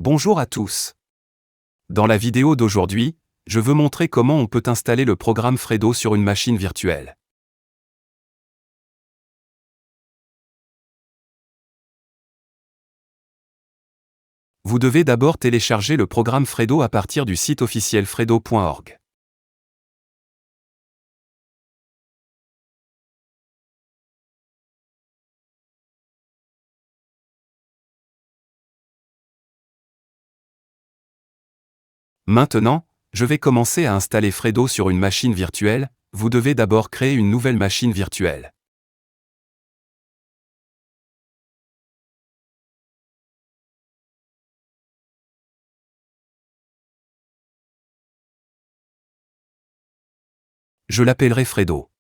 Bonjour à tous. Dans la vidéo d'aujourd'hui, je veux montrer comment on peut installer le programme Fredo sur une machine virtuelle. Vous devez d'abord télécharger le programme Fredo à partir du site officiel fredo.org. Maintenant, je vais commencer à installer Fredo sur une machine virtuelle. Vous devez d'abord créer une nouvelle machine virtuelle. Je l'appellerai Fredo.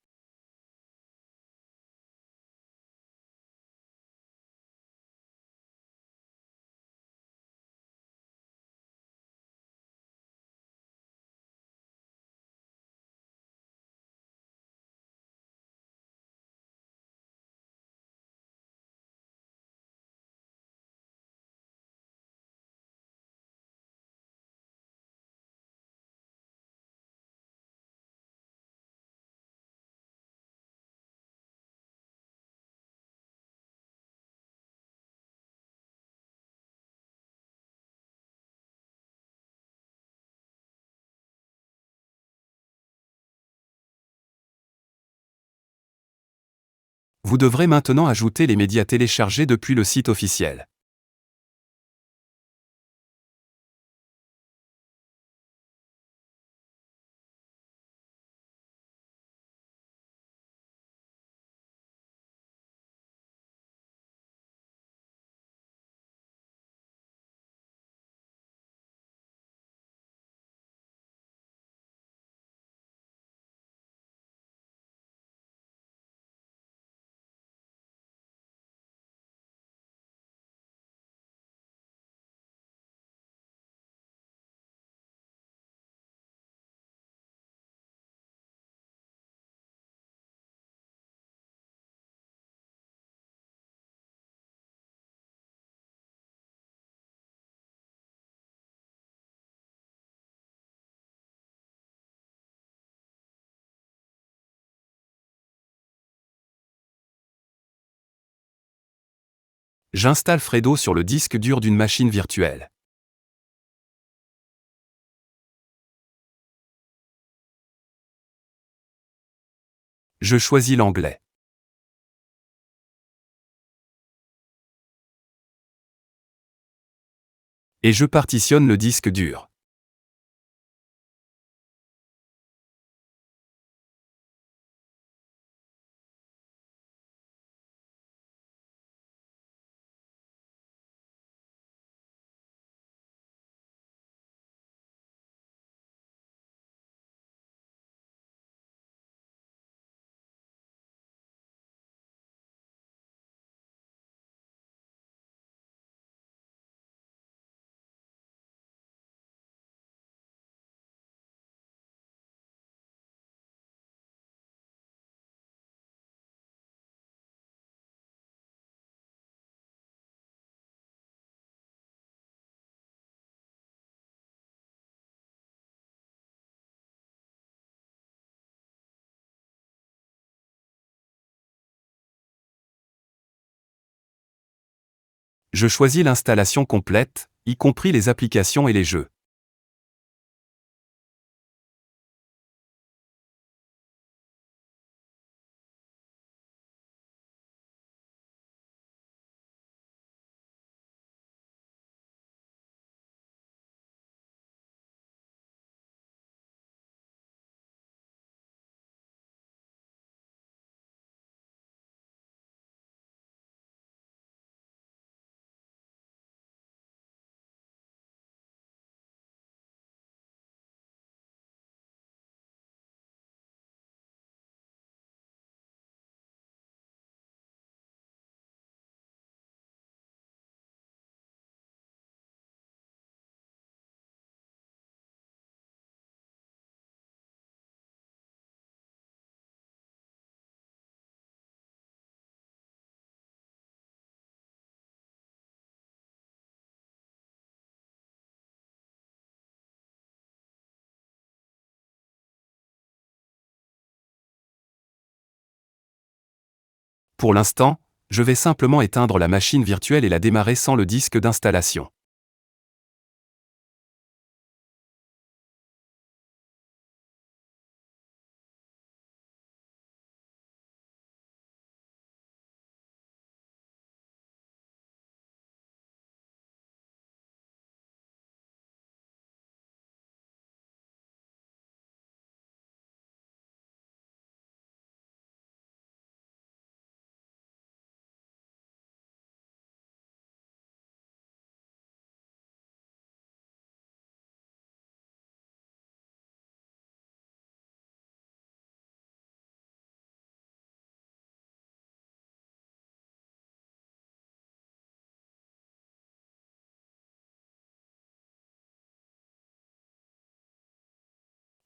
Vous devrez maintenant ajouter les médias téléchargés depuis le site officiel. J'installe Fredo sur le disque dur d'une machine virtuelle. Je choisis l'anglais. Et je partitionne le disque dur. Je choisis l'installation complète, y compris les applications et les jeux. Pour l'instant, je vais simplement éteindre la machine virtuelle et la démarrer sans le disque d'installation.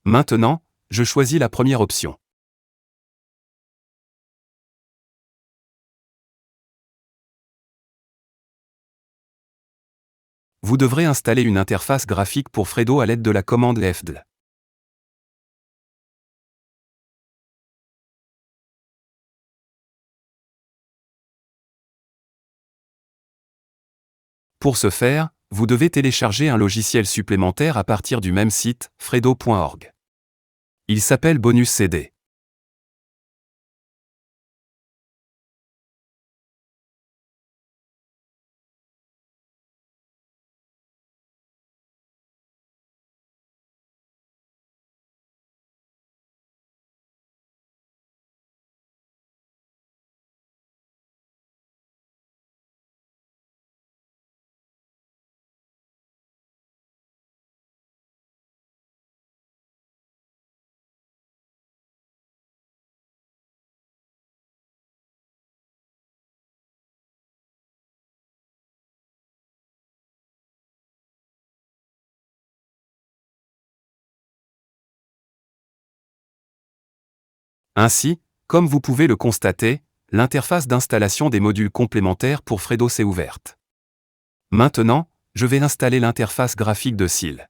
Maintenant, je choisis la première option. Vous devrez installer une interface graphique pour Fredo à l'aide de la commande fdl. Pour ce faire, vous devez télécharger un logiciel supplémentaire à partir du même site, fredo.org. Il s'appelle Bonus CD. Ainsi, comme vous pouvez le constater, l'interface d'installation des modules complémentaires pour Fredo s'est ouverte. Maintenant, je vais installer l'interface graphique de SIL.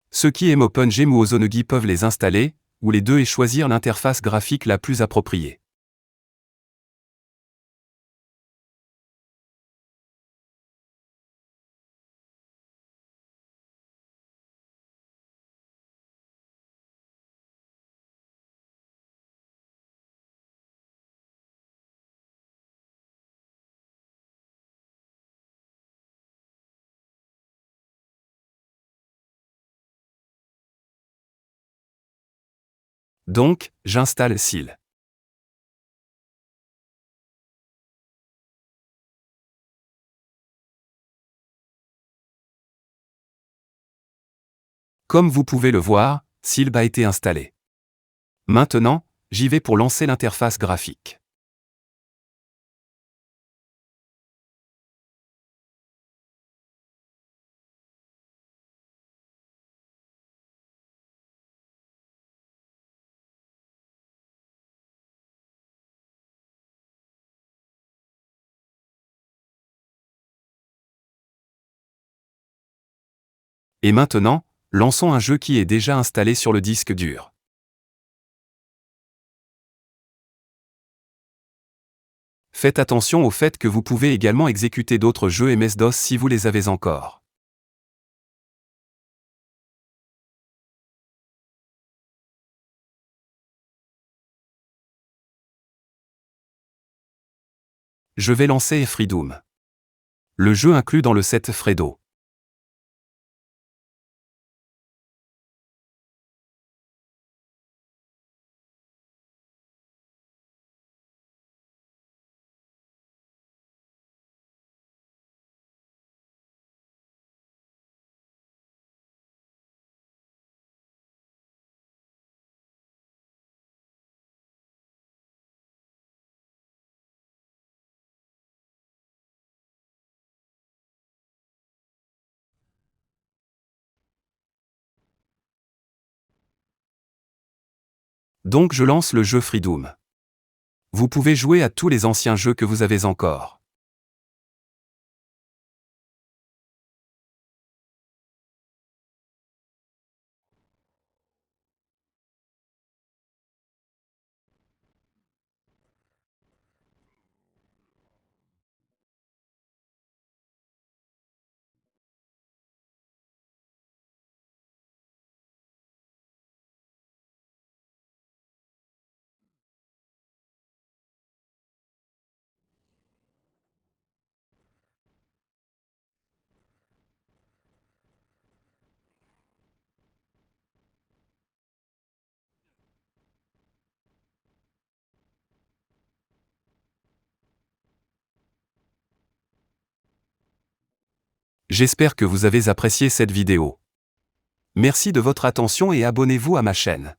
Ceux qui aiment OpenGem ou Ozonagi peuvent les installer, ou les deux et choisir l'interface graphique la plus appropriée. Donc, j'installe SIL. Comme vous pouvez le voir, SIL a été installé. Maintenant, j'y vais pour lancer l'interface graphique. Et maintenant, lançons un jeu qui est déjà installé sur le disque dur. Faites attention au fait que vous pouvez également exécuter d'autres jeux MS-DOS si vous les avez encore. Je vais lancer Freedom. Le jeu inclus dans le set Fredo. Donc je lance le jeu Freedom. Vous pouvez jouer à tous les anciens jeux que vous avez encore. J'espère que vous avez apprécié cette vidéo. Merci de votre attention et abonnez-vous à ma chaîne.